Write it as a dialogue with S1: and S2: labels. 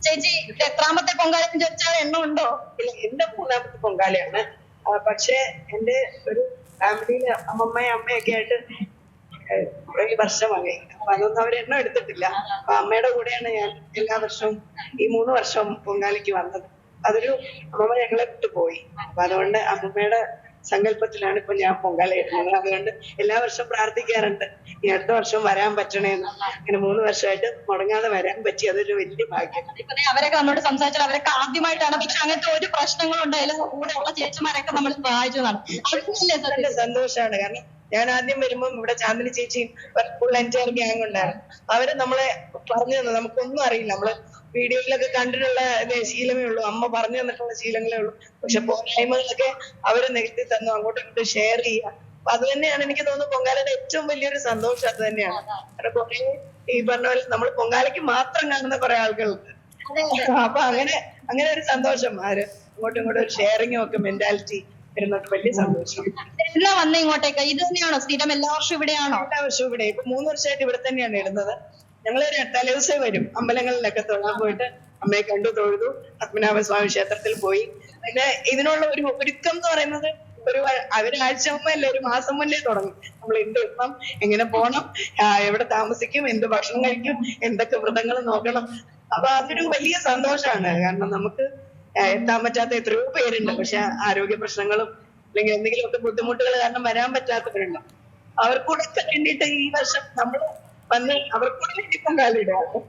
S1: ചേച്ചി എത്രാമത്തെ പൊങ്കാലയും ചോദിച്ചാൽ എണ്ണം ഉണ്ടോ?
S2: ഇല്ല, എന്റെ മൂന്നാമത്തെ പൊങ്കാലയാണ്. പക്ഷെ എന്റെ ഒരു ഫാമിലിയില് അമ്മയൊക്കെ ആയിട്ട് കുറെ വർഷമായി. അപ്പൊ അതൊന്നും അവരെണ്ണം എടുത്തിട്ടില്ല. അപ്പൊ അമ്മയുടെ കൂടെയാണ് ഞാൻ എല്ലാ വർഷവും ഈ 3 വർഷം പൊങ്കാലയ്ക്ക് വന്നത്. അതൊരു അമ്മ ഞങ്ങളെ വിട്ടു പോയി. അപ്പൊ അതുകൊണ്ട് അമ്മമ്മയുടെ സങ്കല്പത്തിലാണ് ഇപ്പൊ ഞാൻ പൊങ്കാല ഇടുന്നത്. അതുകൊണ്ട് എല്ലാ വർഷവും പ്രാർത്ഥിക്കാറുണ്ട് ഈ അടുത്ത വർഷം വരാൻ പറ്റണേന്ന്. അങ്ങനെ 3 വർഷമായിട്ട് മുടങ്ങാതെ വരാൻ പറ്റി. അതൊരു വലിയ ഭാഗ്യം.
S1: അവരൊക്കെ നമ്മളോട് സംസാരിച്ചാൽ അവരൊക്കെ ആദ്യമായിട്ടാണ്. പക്ഷെ അങ്ങനത്തെ ഒരു പ്രശ്നങ്ങളും ഉണ്ടായാലും കൂടെ ഉള്ള ചേച്ചിമാരൊക്കെ നമ്മൾ സഹായിച്ചതാണ്.
S2: നല്ല സന്തോഷമാണ്. കാരണം ഞാൻ ആദ്യം വരുമ്പോൾ ഇവിടെ ചാന്ദിനി ചേച്ചിയും ഫുൾ എൻറ്റയർ ഗ്യാങ് ഉണ്ടായിരുന്നു. അവര് നമ്മളെ പറഞ്ഞു തന്നു. നമുക്കൊന്നും അറിയില്ല. നമ്മള് വീഡിയോയിലൊക്കെ കണ്ടിട്ടുള്ള ശീലമേ ഉള്ളൂ, അമ്മ പറഞ്ഞു തന്നിട്ടുള്ള ശീലങ്ങളേ ഉള്ളൂ. പക്ഷെ പോരായ്മകളൊക്കെ അവര് നികത്തി തന്നു, അങ്ങോട്ടും ഇങ്ങോട്ടും ഷെയർ ചെയ്യുക. അപ്പൊ അത് തന്നെയാണ് എനിക്ക് തോന്നുന്നു പൊങ്കാലയുടെ ഏറ്റവും വലിയൊരു സന്തോഷം. അത് തന്നെയാണ്. കാരണം കുറെ ഈ പറഞ്ഞ പോലെ നമ്മൾ പൊങ്കാലയ്ക്ക് മാത്രം കാണുന്ന കുറെ ആളുകളുണ്ട്. അപ്പൊ അങ്ങനെ ഒരു സന്തോഷം. ആര് അങ്ങോട്ടും ഇങ്ങോട്ടും ഒരു ഷെയറിങ്ങും ഒക്കെ മെന്റാലിറ്റി വരുന്നോട്ട് വലിയ സന്തോഷം.
S1: എന്നാ വന്നേ ഇങ്ങോട്ടേക്ക്? ഇത് തന്നെയാണോ സ്ഥിരം? എല്ലാ വർഷവും ഇവിടെയാണോ?
S2: എല്ലാ വർഷവും ഇവിടെ. ഇപ്പൊ 3 വർഷമായിട്ട് ഇവിടെ തന്നെയാണ് ഇടുന്നത്. ഞങ്ങള് തലേദിവസേ വരും. അമ്പലങ്ങളിലൊക്കെ തൊഴാൻ പോയിട്ട് അമ്മയെ കണ്ടു, തൊഴുതു, പത്മനാഭസ്വാമി ക്ഷേത്രത്തിൽ പോയി. പിന്നെ ഇതിനുള്ള ഒരു ഒരുക്കം എന്ന് പറയുന്നത് ഒരാഴ്ച മുമ്പേ അല്ല, ഒരു മാസം മുന്നേ തുടങ്ങും. നമ്മൾ എന്ത് ഇടണം, എങ്ങനെ പോണം, എവിടെ താമസിക്കും, എന്ത് ഭക്ഷണം കഴിക്കും, എന്തൊക്കെ വ്രതങ്ങൾ നോക്കണം. അപ്പൊ അതൊരു വലിയ സന്തോഷമാണ്. കാരണം നമുക്ക് എത്താൻ പറ്റാത്ത എത്രയോ പേരുണ്ട്. പക്ഷെ ആരോഗ്യ പ്രശ്നങ്ങളും അല്ലെങ്കിൽ എന്തെങ്കിലുമൊക്കെ ബുദ്ധിമുട്ടുകൾ കാരണം വരാൻ പറ്റാത്തവരുണ്ട്. അവർക്കൂടെ വേണ്ടിയിട്ട് ഈ വർഷം നമ്മൾ വന്ന് അവർക്കൂടെ വേണ്ടി പൊങ്കാലിടുക.